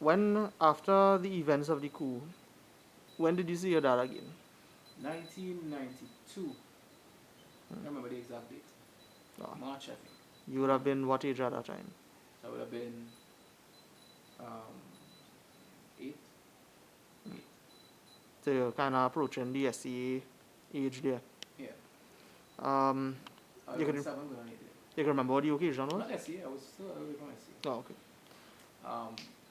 When, after the events of the coup, when did you see your dad again? 1992. I remember the exact date. Oh, March, I think. you would have been what age at that time? I would have been um, 8. 8. So you're kind of approaching the SCA age there. Yeah. Um, I would you have been can 7 going on 8 there. you can remember what the occasion was? Not SCA, I was still away from SCA. Oh, okay.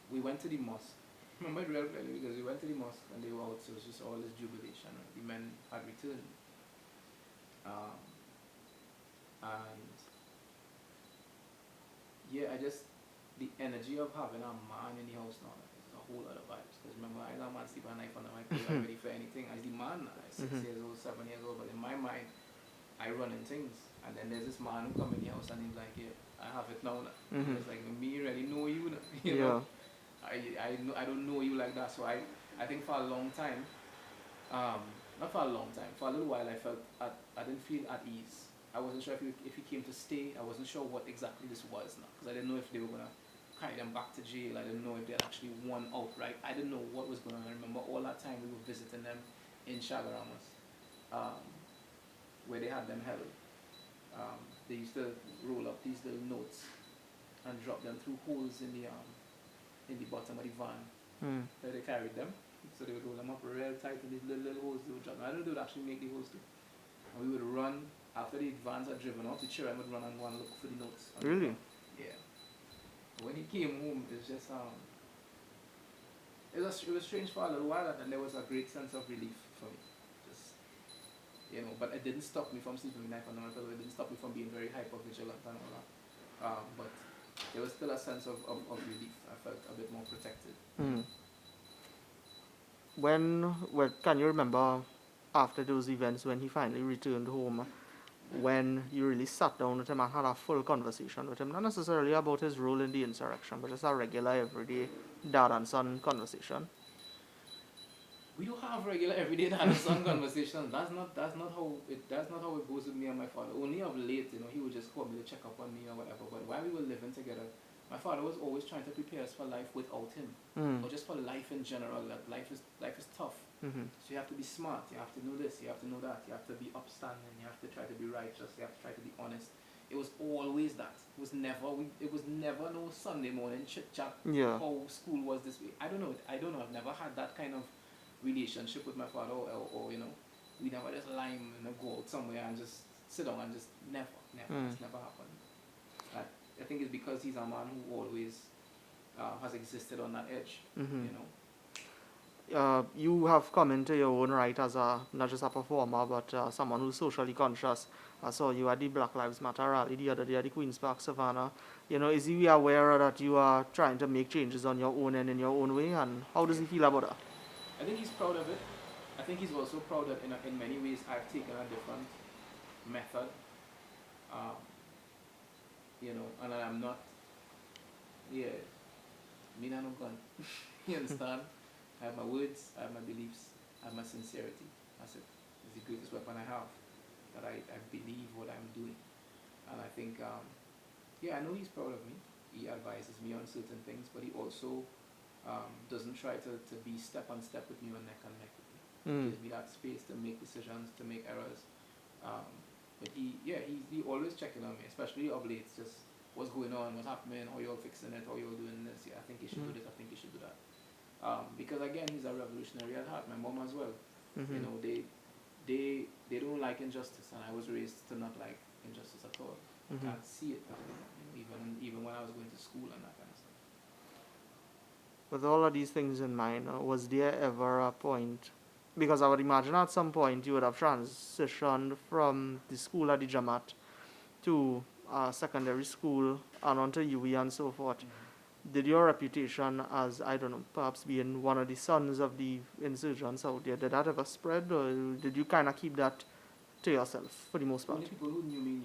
We went to the mosque. Remember it real clearly because we went to the mosque and they were out, so it was just all this jubilation. The men had returned. Um, and yeah, the energy of having a man in the house now is a whole other vibes. Because remember, I was a man sleeping a knife under my pillow, I'm ready for anything. As the man, I'm 6 years old, 7 years old, but in my mind, I run in things. And then there's this man who come in the house and he's like, yeah, I have it now. It's like, me really know you, you know. Yeah. I don't know you like that. So I think for a long time, not for a long time, for a little while I didn't feel at ease. I wasn't sure if he came to stay. I wasn't sure what exactly this was now because I didn't know if they were going to carry them back to jail. I didn't know if they had actually won outright. I didn't know what was going on. I remember all that time we were visiting them in Chagaramas, um, where they had them held. They used to roll up these little notes and drop them through holes in the bottom of the van where they carried them. So they would roll them up real tight in these little holes they would drop. I don't know if they would actually make the holes too. And we would run after the vans are driven out. The children would run and go and look for the notes. Really? Yeah. When he came home, it was just it was strange for a little while, and then there was a great sense of relief for me. Just but it didn't stop me from sleeping with knife under my pillow. It didn't stop me from being very hyper vigilant and all that. But there was still a sense of relief. I felt a bit more protected. When can you remember after those events when he finally returned home, when you really sat down with him and had a full conversation with him, not necessarily about his role in the insurrection, but just a regular everyday dad and son conversation? We do have regular everyday dad and son conversations. That's not how it goes with me and my father. Only of late, he would just call me to check up on me or whatever. But while we were living together, my father was always trying to prepare us for life without him, or just for life in general. That life is tough. So you have to be smart. You have to know this. You have to know that. You have to be upstanding. You have to try to be righteous. You have to try to be honest. It was always that. It was never no Sunday morning chit chat. Yeah. How school was this week. I don't know. I've never had that kind of relationship with my father, or we never just lime and go out somewhere and just sit down and just never. It's never happened. I think it's because he's a man who always has existed on that edge. You have come into your own right as not just a performer, but someone who's socially conscious. I saw you at the Black Lives Matter rally the other day at the Queen's Park Savannah. Is he aware that you are trying to make changes on your own and in your own way? And how does he feel about that? I think he's proud of it. I think he's also proud that in many ways I've taken a different method. Um, and I'm not, yeah, me not no gun. You understand? I have my words, I have my beliefs, I have my sincerity. That's it. It's the greatest weapon I have. That I believe what I'm doing. And I think, I know he's proud of me. He advises me on certain things, but he also doesn't try to be step on step with me or neck on neck with me. He gives me that space to make decisions, to make errors. But he always checking on me, especially of late, just what's going on, what's happening, how you're fixing it, how you're doing this. Yeah, I think you should do this, I think you should do that. Because again, he's a revolutionary at heart. My mom as well. They don't like injustice, and I was raised to not like injustice at all. I can't see it that way, even when I was going to school and that kind of stuff. With all of these things in mind, was there ever a point? Because I would imagine at some point you would have transitioned from the school at the Jamaat to secondary school and onto UE and so forth. Did your reputation as, I don't know, perhaps being one of the sons of the insurgents out there, did that ever spread, or did you kind of keep that to yourself for the most part? Only people who knew me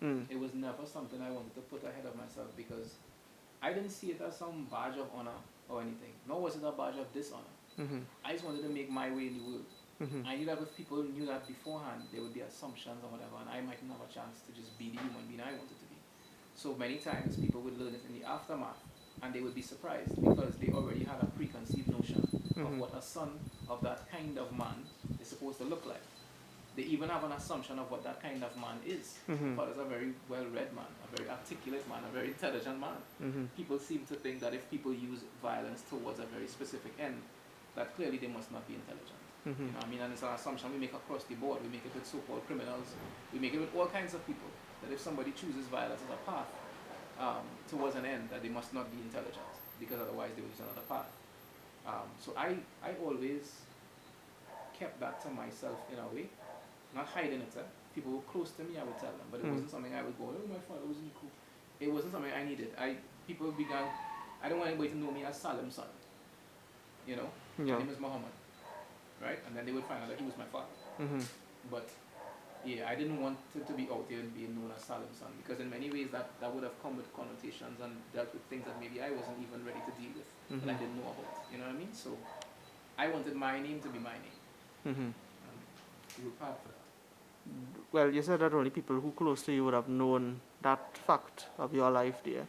knew. It was never something I wanted to put ahead of myself because I didn't see it as some badge of honor or anything. Nor was it a badge of dishonor. I just wanted to make my way in the world. I knew that if people knew that beforehand, there would be assumptions or whatever, and I might not have a chance to just be the human being I wanted to be. So many times people would learn it in the aftermath, and they would be surprised because they already of what a son of that kind of man is supposed to look like. They even have an assumption of what that kind of man is. My father's a very well-read man, a very articulate man, a very intelligent man. People seem to think that if people use violence towards a very specific end, that clearly they must not be intelligent. You know what I mean? And it's an assumption we make across the board. We make it with so-called criminals. We make it with all kinds of people. That if somebody chooses violence as a path towards an end, that they must not be intelligent, because otherwise they will use another path. So I always kept that to myself in a way, not hiding it. People were close to me, I would tell them, but it wasn't something I would go, oh, my father was in the coup. It wasn't something I needed. People began, I don't want anybody to know me as Salim's son. You know, my name is Muhammad, right? And then they would find out that he was my father. But yeah, I didn't want to be out there and being known as Salim's son, because in many ways that would have come with connotations and dealt with things that maybe I wasn't even ready to deal with, that I didn't know about. You know what I mean? So I wanted my name to be my name. And we were proud for that. Well, you said that only people who close to you would have known that fact of your life there.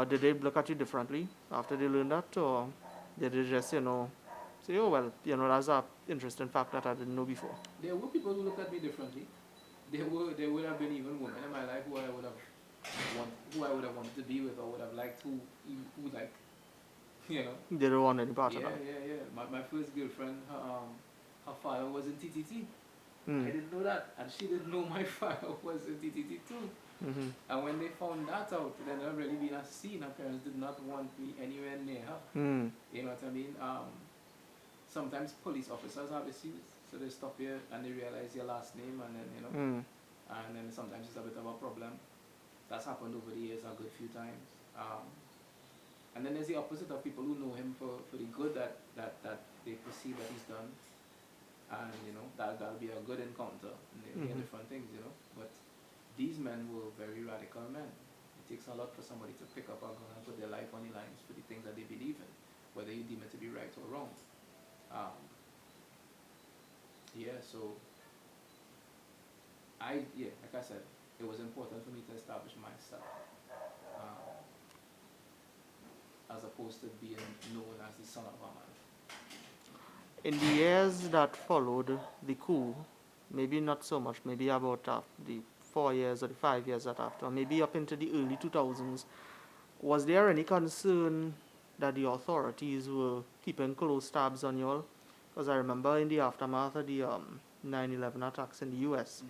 Did they look at you differently after they learned that, or did they just, say, oh, well, that's an interesting fact that I didn't know before? There were people who looked at me differently. There would have been even women in my life who I would have wanted to be with, or would have liked, who like, you know. They don't want any part of that. Yeah. My first girlfriend, her father was in TTT. I didn't know that, and she didn't know my father was in TTT too. And when they found that out, then there really been a scene. Her parents did not want me anywhere near her. You know what I mean? Sometimes police officers have issues, so they stop you and they realize your last name, and then and then sometimes it's a bit of a problem. That's happened over the years a good few times. And then there's the opposite of people who know him for the good that they perceive that he's done. And that'll be a good encounter, and they're different things, But these men were very radical men. It takes a lot for somebody to pick up a gun and put their life on the lines for the things that they believe in, whether you deem it to be right or wrong. So like I said, it was important for me to establish myself, as opposed to being known as the son of a man. In the years that followed the coup, maybe not so much, maybe about the 4 years or the 5 years that after, maybe up into the early 2000s, was there any concern that the authorities were keeping close tabs on you all? Because I remember in the aftermath of the 9/11 attacks in the US,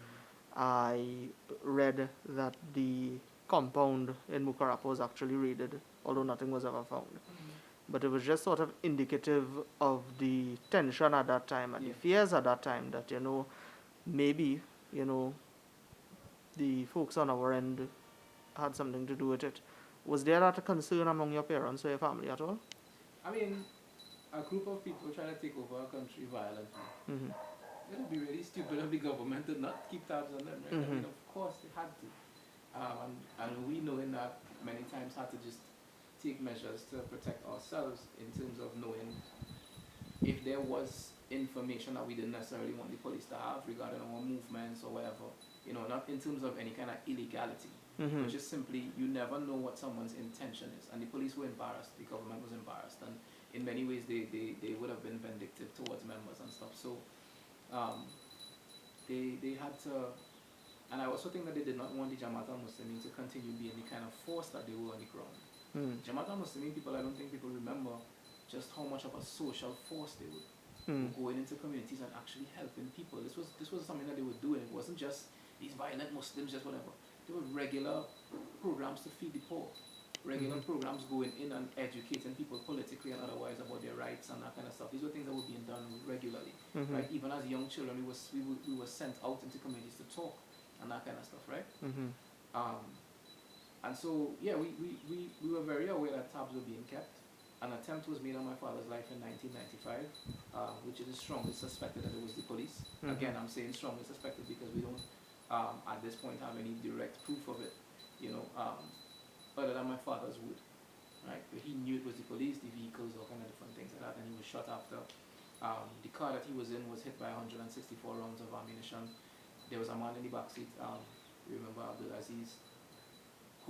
I read that the compound in Mukarapa was actually raided, although nothing was ever found. But it was just sort of indicative of the tension at that time and the fears at that time that, maybe, the folks on our end had something to do with it. Was there that a concern among your parents or your family at all? I mean, a group of people trying to take over a country violently. It would be really stupid of the government to not keep tabs on them, right? I mean, of course they had to. And we know in that many times had to just take measures to protect ourselves in terms of knowing if there was information that we didn't necessarily want the police to have regarding our movements or whatever, not in terms of any kind of illegality, but just simply, you never know what someone's intention is. And the police were embarrassed, the government was embarrassed, and in many ways they would have been vindictive towards members and stuff. So they had to, and I also think that they did not want the Jamaat al-Muslimin to continue being the kind of force that they were on the ground. Jamaat al-Muslimin people, I don't think people remember just how much of a social force they were. Going into communities and actually helping people. This was something that they were doing. It wasn't just these violent Muslims, just whatever. There were regular programs to feed the poor. Regular programs going in and educating people politically and otherwise about their rights and that kind of stuff. These were things that were being done regularly. Right? Even as young children, we were sent out into communities to talk and that kind of stuff, right? And so, we were very aware that tabs were being kept. An attempt was made on my father's life in 1995, which is strongly suspected that it was the police. Again, I'm saying strongly suspected because we don't, at this point, have any direct proof of it, other than my father's would, right? But he knew it was the police, the vehicles, all kind of different things like that, and he was shot after. The car that he was in was hit by 164 rounds of ammunition. There was a man in the backseat, you remember Abdul Aziz,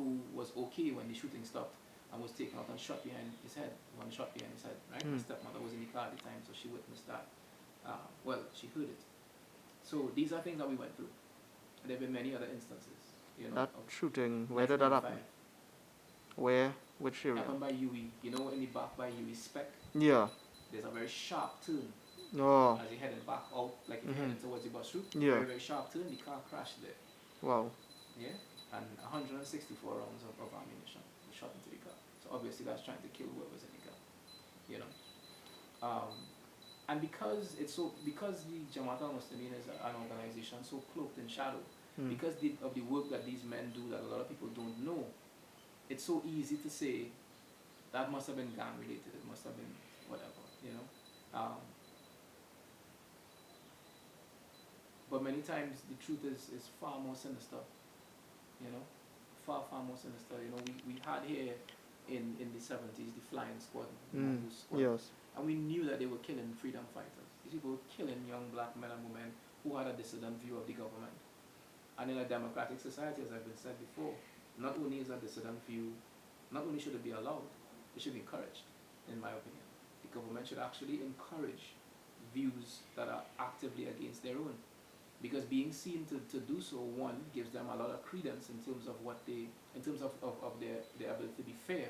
who was okay when the shooting stopped, and was taken out and shot behind his head, one shot behind his head, right? My stepmother was in the car at the time, so she witnessed that. She heard it. So these are things that we went through. And there have been many other instances. That shooting, where did that happen? Where? Which area? Happened by UE. In the back by UE Spec? Yeah. There's a very sharp turn. Oh. As you headed back out, like if you're heading towards the bus route. Yeah. Very, very sharp turn. The car crashed there. Wow. Yeah. And 164 rounds of ammunition were shot into the car. So obviously that's trying to kill whoever was in the car. And because the Jamaat al-Muslimin is an organization so cloaked in shadow, because of the work that these men do that a lot of people don't know, it's so easy to say that must have been gang related, it must have been whatever, but many times the truth is far more sinister, far more sinister. We had here in the 70s the flying squad, squad. Yes. And we knew that they were killing freedom fighters. These people were killing young black men and women who had a dissident view of the government. And in a democratic society, as I've been said before, not only is a dissident view, not only should it be allowed, it should be encouraged, in my opinion. The government should actually encourage views that are actively against their own. Because being seen to do so, one, gives them a lot of credence in terms of their ability to be fair.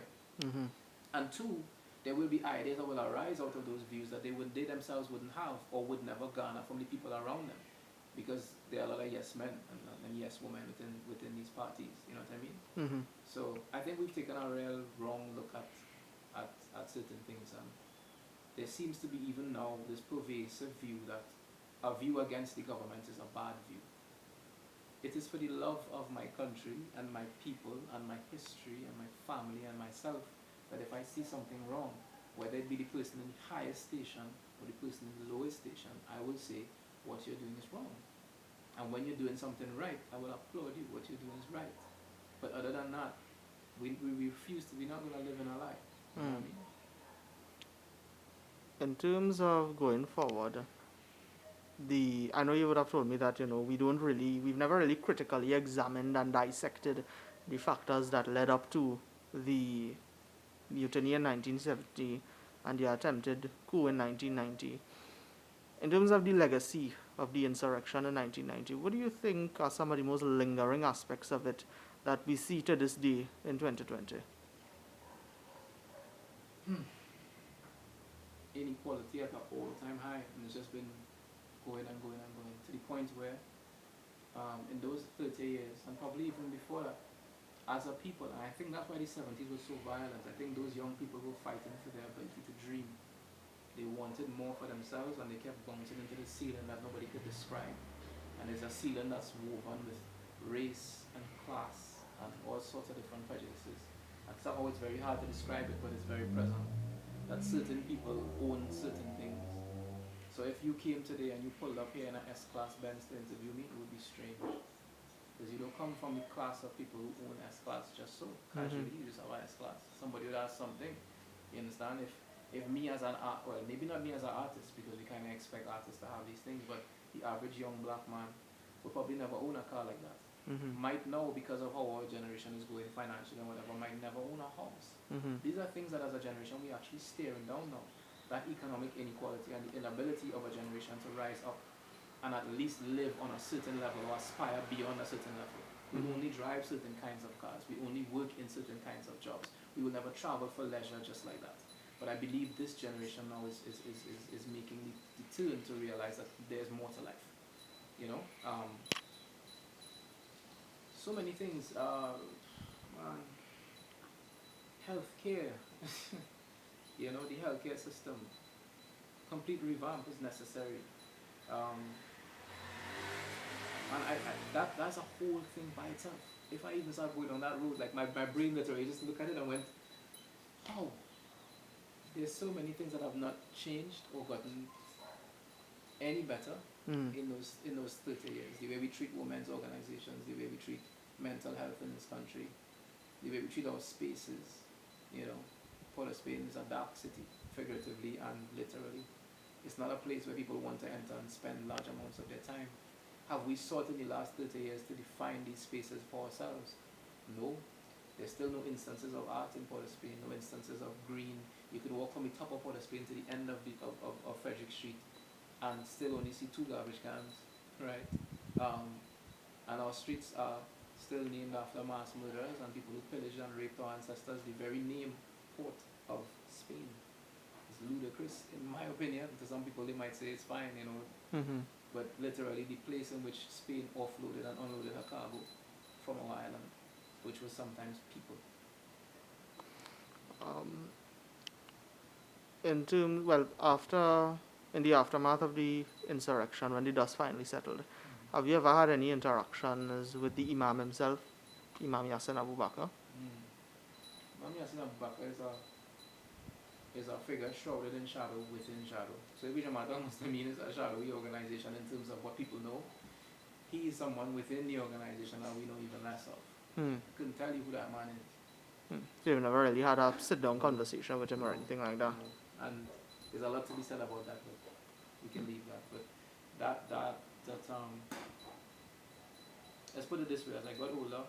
And two, there will be ideas that will arise out of those views that they themselves wouldn't have or would never garner from the people around them, because there are a lot of yes men and yes women within these parties. You know what I mean? So I think we've taken a real wrong look at certain things, and there seems to be even now this pervasive view that a view against the government is a bad view. It is for the love of my country and my people and my history and my family and myself that if I see something wrong, whether it be the person in the highest station or the person in the lowest station, I will say, what you're doing is wrong. And when you're doing something right, I will applaud you, what you're doing is right. But other than that, we refuse to, we're not going to live in a lie. You know what I mean? In terms of going forward, I know you would have told me that, we've never really critically examined and dissected the factors that led up to the mutiny in 1970 and the attempted coup in 1990. In terms of the legacy of the insurrection in 1990, what do you think are some of the most lingering aspects of it that we see to this day in 2020? Inequality at an all-time high, and it's just been going and going and going, to the point where in those 30 years, and probably even before that, as a people, and I think that's why the 70s was so violent. I think those young people were fighting for their ability to dream. They wanted more for themselves, and they kept bouncing into the ceiling that nobody could describe. And there's a ceiling that's woven with race and class and all sorts of different prejudices. And somehow it's very hard to describe it, but it's very present. That certain people own certain things. So if you came today and you pulled up here in an S-Class Benz to interview me, it would be strange. Because you don't come from the class of people who own S-Class just so. Casually, you just have an S-Class. Somebody would ask something. You understand? If me as an art, well, maybe not me as an artist, because we kind of expect artists to have these things, but the average young black man will probably never own a car like that. Might know, because of how our generation is going financially and whatever, might never own a house. These are things that as a generation we are actually staring down now. That economic inequality and the inability of a generation to rise up and at least live on a certain level or aspire beyond a certain level. We only drive certain kinds of cars. We only work in certain kinds of jobs. We will never travel for leisure just like that. But I believe this generation now is making the turn to realize that there's more to life. So many things. Healthcare. The healthcare system. Complete revamp is necessary. And that's a whole thing by itself. If I even start going on that road, like my brain literally just looked at it and went, oh, there's so many things that have not changed or gotten any better in those 30 years. The way we treat women's organizations, the way we treat mental health in this country, the way we treat our spaces. Port of Spain is a dark city, figuratively and literally. It's not a place where people want to enter and spend large amounts of their time. Have we sought in the last 30 years to define these spaces for ourselves? No. There's still no instances of art in Port of Spain, no instances of green You could walk from the top of Port of Spain to the end of Frederick Street and still only see 2 garbage cans, right? And our streets are still named after mass murderers and people who pillaged and raped our ancestors. The very name, Port of Spain, is ludicrous, in my opinion. To some people, they might say it's fine, you know. Mm-hmm. But literally, the place in which Spain offloaded and unloaded her cargo from our island, which was sometimes people. In the aftermath of the insurrection, when the dust finally settled, have you ever had any interactions with the imam himself, Imam Yassin Abu Bakr? Imam Yassin Abu Bakr is a figure shrouded in shadow within shadow. So every Jamaatul Muslimin is a shadowy organization in terms of what people know. He is someone within the organization that we know even less of. I couldn't tell you who that man is. So you've never really had a sit-down conversation with him or anything like that? No. And there's a lot to be said about that, but we can leave that. But let's put it this way: as I got older,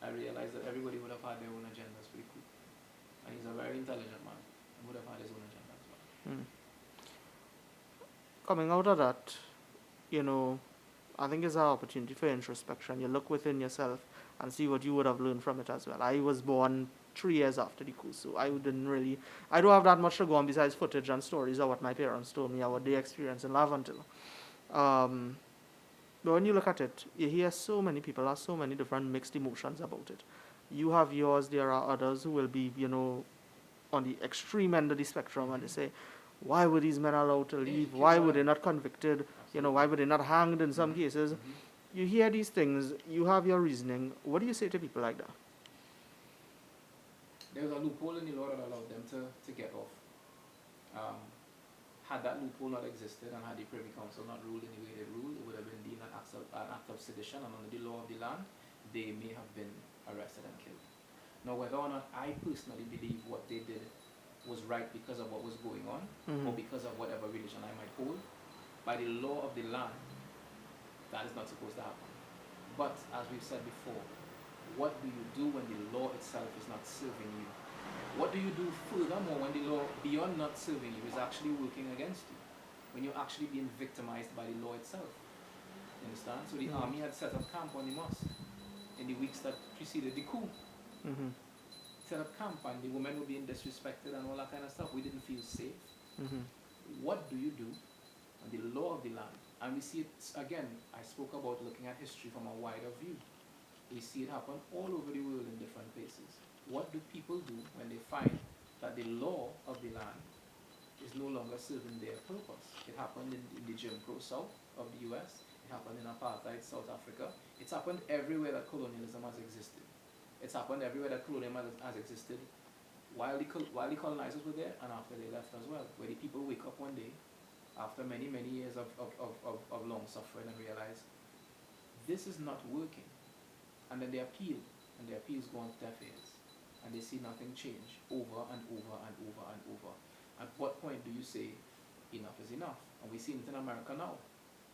I realized that everybody would have had their own agendas pretty quick. And he's a very intelligent man and would have had his own agenda as well. Coming out of that, I think it's an opportunity for introspection. You look within yourself and see what you would have learned from it as well. I was born 3 years after the coup, so I don't have that much to go on besides footage and stories of what my parents told me or what they experienced in Laventille. But when you look at it, you hear so many people have so many different mixed emotions about it. You have yours, there are others who will be, on the extreme end of the spectrum, and they say, why were these men allowed to leave? Why were they not convicted? Why were they not hanged in some cases? You hear these things, you have your reasoning. What do you say to people like that? There was a loophole in the law that allowed them to get off. Had that loophole not existed and had the Privy Council not ruled in the way they ruled, it would have been deemed an act of sedition, and under the law of the land, they may have been arrested and killed. Now, whether or not I personally believe what they did was right because of what was going on, or because of whatever religion I might hold, by the law of the land, that is not supposed to happen. But, as we've said before, what do you do when the law itself is not serving you? What do you do furthermore when the law, beyond not serving you, is actually working against you? When you're actually being victimized by the law itself. You understand? So the army had set up camp on the mosque in the weeks that preceded the coup. Set up camp and the women were being disrespected and all that kind of stuff. We didn't feel safe. What do you do on the law of the land? And we see it, again, I spoke about looking at history from a wider view. We see it happen all over the world in different places. What do people do when they find that the law of the land is no longer serving their purpose? It happened in the Jim Crow South of the US. It happened in apartheid South Africa. It's happened everywhere that colonialism has existed. It's happened everywhere that colonialism has existed while the colonizers were there and after they left as well. Where the people wake up one day after many, many years of long suffering and realize this is not working. And then they appeal, and their appeals go on deaf ears. And they see nothing change over and over and over and over. At what point do you say, enough is enough? And we see it in America now.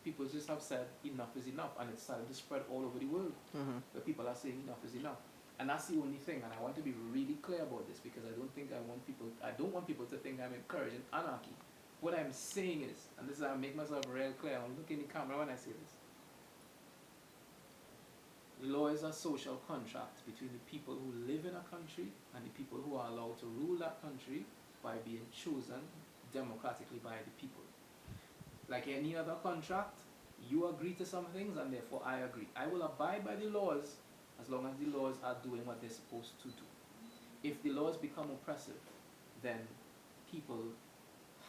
People just have said, enough is enough, and it's starting to spread all over the world. Where people are saying, enough is enough. And that's the only thing, and I want to be really clear about this, because I don't want people to think I'm encouraging anarchy. What I'm saying is, and this is how I make myself real clear, I'm looking in the camera when I say this, law is a social contract between the people who live in a country and the people who are allowed to rule that country by being chosen democratically by the people. Like any other contract, you agree to some things and therefore I agree. I will abide by the laws as long as the laws are doing what they're supposed to do. If the laws become oppressive, then people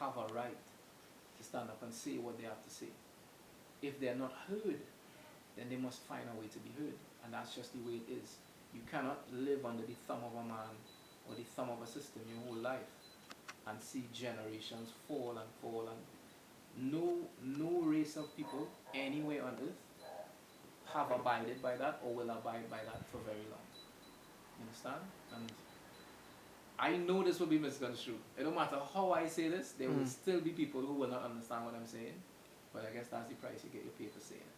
have a right to stand up and say what they have to say. If they're not heard, then they must find a way to be heard. And that's just the way it is. You cannot live under the thumb of a man or the thumb of a system your whole life and see generations fall and fall. And no race of people anywhere on earth have abided by that or will abide by that for very long. You understand? And I know this will be misconstrued. It don't matter how I say this, there will still be people who will not understand what I'm saying. But I guess that's the price you get your paper saying it.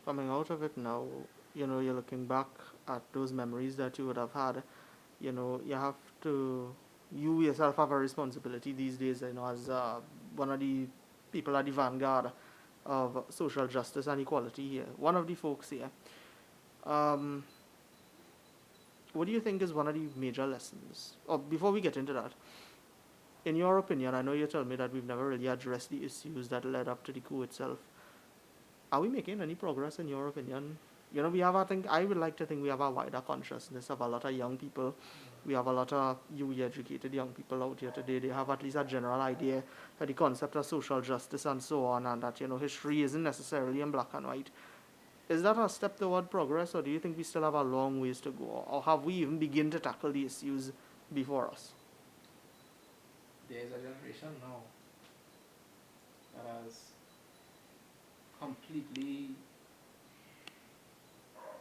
Coming out of it now, you're looking back at those memories that you would have had. You have to you yourself have a responsibility these days, as one of the people at the vanguard of social justice and equality here, one of the folks here. Um, what do you think is one of the major lessons? Or before we get into that, in your opinion, I know you told me that we've never really addressed the issues that led up to the coup itself. Are we making any progress in your opinion? We have, I think, I would like to think we have a wider consciousness of a lot of young people. We have a lot of educated young people out here today. They have at least a general idea that the concept of social justice and so on, and that, history isn't necessarily in black and white. Is that a step toward progress, or do you think we still have a long ways to go? Or have we even begun to tackle the issues before us? There's a generation now that has completely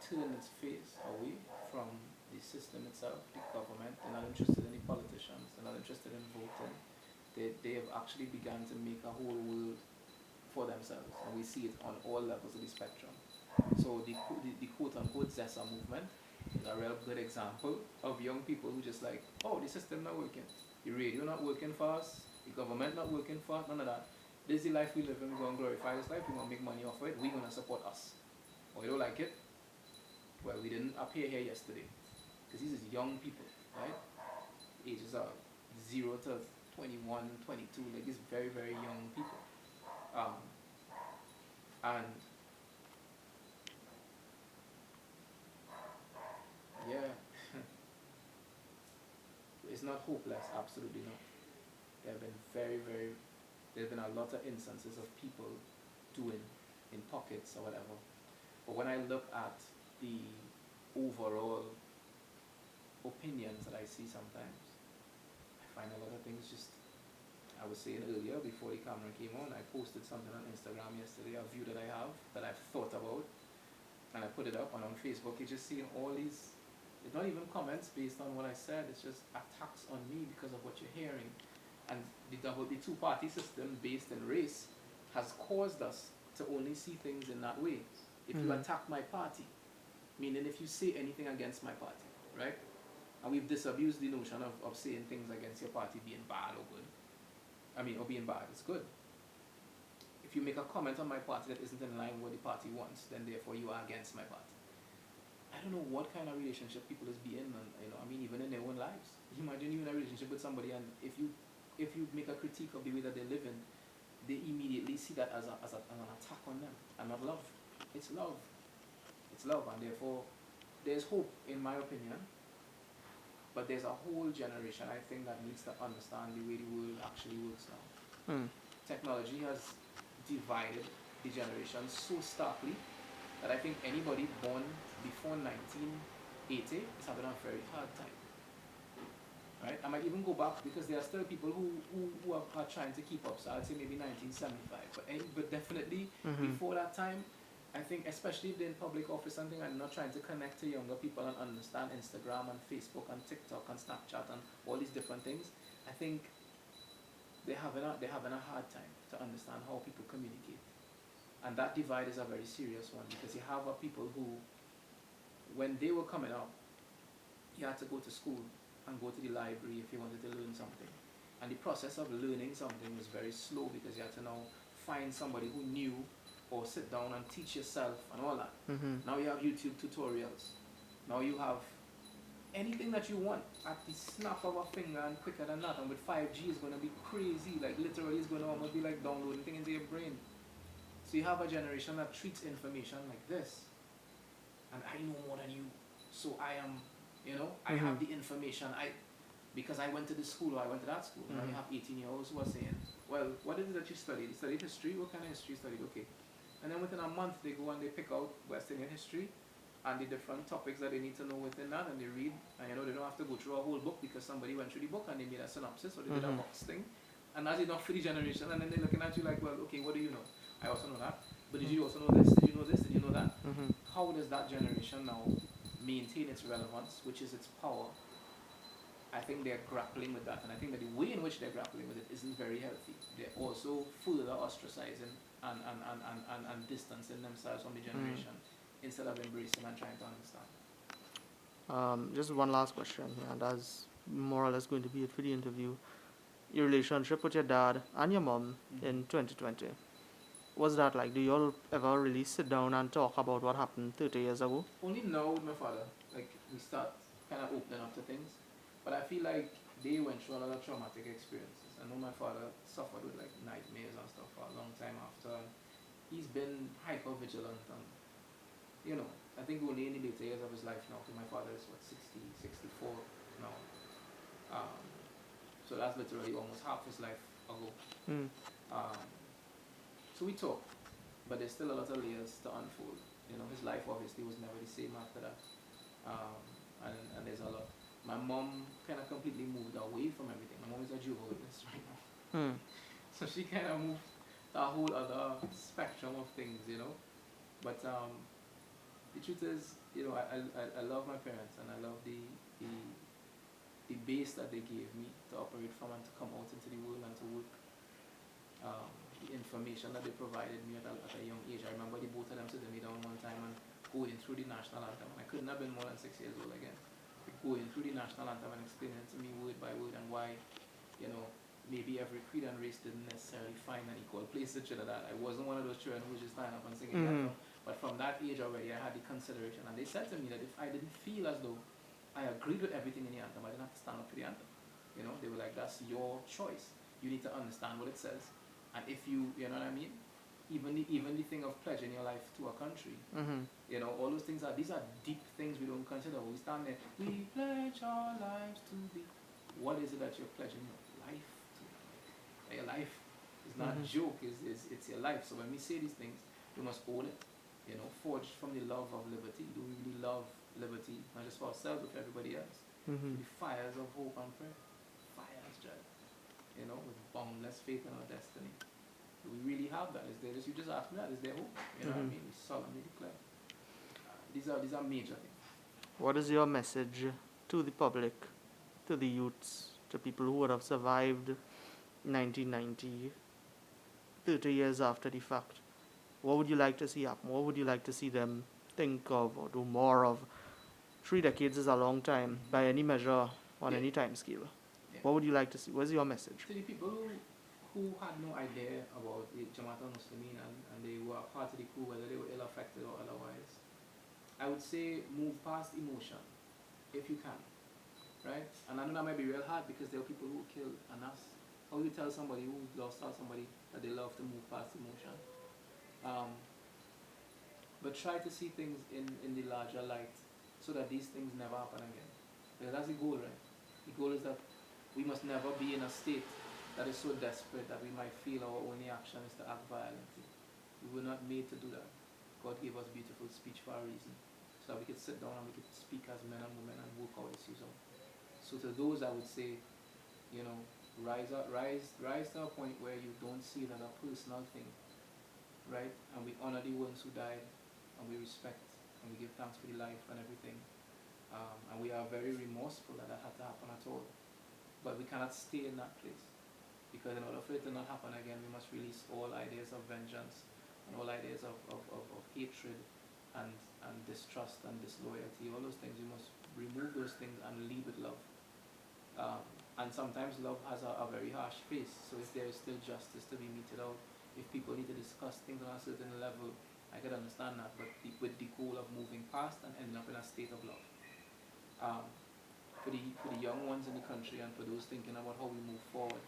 turned its face away from the system itself, the government. They're not interested in the politicians. They're not interested in voting. They have actually begun to make a whole world for themselves, and we see it on all levels of the spectrum. So the quote-unquote Zessa movement is a real good example of young people who just like, oh, the system not working, the radio not working for us, the government not working for us, none of that. This is the life we live in. We're going to glorify this life. We're going to make money off of it. We're going to support us. Or you don't like it? Well, we didn't appear here yesterday. Because these are young people, right? Ages are 0 to 21, 22. Like, these very, very young people. And yeah, it's not hopeless, absolutely not. There have been there's been a lot of instances of people doing in pockets or whatever. But when I look at the overall opinions that I see sometimes, I find a lot of things just, I was saying earlier before the camera came on, I posted something on Instagram yesterday, a view that I have, that I've thought about, and I put it up, and on Facebook you just see all these, it's not even comments based on what I said, it's just attacks on me because of what you're hearing. And the two-party system based in race has caused us to only see things in that way. If you attack my party, meaning if you say anything against my party, right? And we've disabused the notion of saying things against your party being bad or good. Or being bad, it's good. If you make a comment on my party that isn't in line with what the party wants, then therefore you are against my party. I don't know what kind of relationship people is being, and even in their own lives. Imagine you in a relationship with somebody, and if you make a critique of the way that they live in, they immediately see that as an attack on them, and not love. It's love. It's love, and therefore there's hope, in my opinion. But there's a whole generation, I think, that needs to understand the way the world actually works now. Technology has divided the generation so starkly that I think anybody born before 1980 is having a very hard time. Right? I might even go back, because there are still people who are trying to keep up, so I'd say maybe 1975. But definitely before that time, I think, especially if they're in public office, something, I'm not trying to connect to younger people and understand Instagram and Facebook and TikTok and Snapchat and all these different things. I think they're having a hard time to understand how people communicate. And that divide is a very serious one, because you have people who, when they were coming up, you had to go to school and go to the library if you wanted to learn something. And the process of learning something was very slow, because you had to now find somebody who knew, or sit down and teach yourself and all that. Now you have YouTube tutorials. Now you have anything that you want at the snap of a finger, and quicker than that. And with 5G, it's going to be crazy. Like, literally, it's going to almost be like downloading things into your brain. So you have a generation that treats information like this. And I know more than you. So I am, I have the information. Because I went to this school, or I went to that school. Now you have 18-year-olds who are saying, well, what is it that you studied? You studied history? What kind of history you studied? Okay. And then within a month, they go and they pick out West Indian history and the different topics that they need to know within that, and they read. And they don't have to go through a whole book, because somebody went through the book and they made a synopsis, or they did a box thing. And that's enough for the generation. And then they're looking at you like, well, okay, what do you know? I also know that. But did you also know this? Did you know this? Did you know that? How does that generation now maintain its relevance, which is its power? I think they're grappling with that, and I think that the way in which they're grappling with it isn't very healthy. They're also further ostracizing and distancing themselves from the generation instead of embracing and trying to understand. Just one last question here, and as more or less going to be it for the interview. Your relationship with your dad and your mom in 2020. What's that like? Do you all ever really sit down and talk about what happened 30 years ago? Only now with my father, like we start kind of opening up to things. But I feel like they went through a lot of traumatic experiences. I know my father suffered with like nightmares and stuff for a long time after. And he's been hyper vigilant and, you know, I think only in the later years of his life now, because my father is what, 60, 64 now. Um, so that's literally almost half his life ago. Mm. Um, so we talk, but there's still a lot of layers to unfold. You know, his life obviously was never the same after that. And there's a lot. My mom kind of completely moved away from everything. My mom is a Jehovah's Witness right now. Mm. So she kind of moved to a whole other spectrum of things, you know. But the truth is, you know, I love my parents and I love the base that they gave me to operate from and to come out into the world and to work. The information that they provided me at a young age. I remember the both of them sitting me down one time and going through the national anthem. And I couldn't have been more than 6 years old again. Going through the national anthem and explaining to me word by word and why, you know, maybe every creed and race didn't necessarily find an equal place in Trinidad. I wasn't one of those children who was just standing up and singing the anthem. But from that age already, I had the consideration. And they said to me that if I didn't feel as though I agreed with everything in the anthem, I didn't have to stand up for the anthem. You know, they were like, that's your choice. You need to understand what it says. And if you know what I mean? Even the thing of pledging your life to a country, you know, all those things these are deep things we don't consider. We stand there, we pledge our lives to thee. What is it that you're pledging your life to? Your life is not a joke, it's your life. So when we say these things, we must own it, you know, forged from the love of liberty. Do we really love liberty, not just for ourselves, but for everybody else? The fires of hope and prayer. Fires, Judge. You know, with boundless faith in our destiny. Do we really have that? Is there just, you just asked me that, is there hope? You know what I mean? We solemnly declare. These are major things. What is your message to the public, to the youths, to people who would have survived 1990, 30 years after the fact? What would you like to see happen? What would you like to see them think of or do more of? 3 decades is a long time by any measure on any time scale. What would you like to see? What's your message? To the people who had no idea about the Jamaat al-Muslimin and they were part of the coup, whether they were ill affected or otherwise, I would say move past emotion, if you can, right? And I know that might be real hard because there are people who killed, and that's how you tell somebody who lost somebody that they love to move past emotion. But try to see things in the larger light so that these things never happen again. Because that's the goal, right? The goal is that we must never be in a state that is so desperate that we might feel our only action is to act violently. We were not made to do that. God gave us beautiful speech for a reason, so that we could sit down and we could speak as men and women and work our issues out. So to those I would say, you know, rise to a point where you don't see it as a personal thing, right? And we honor the ones who died, and we respect and we give thanks for the life and everything. And we are very remorseful that had to happen at all. But we cannot stay in that place. Because in order for it to not happen again, we must release all ideas of vengeance and all ideas of hatred and distrust and disloyalty. All those things, we must remove those things and lead with love. And sometimes love has a very harsh face. So if there is still justice to be meted out, if people need to discuss things on a certain level, I could understand that. But with the goal of moving past and ending up in a state of love. For the young ones in the country and for those thinking about how we move forward,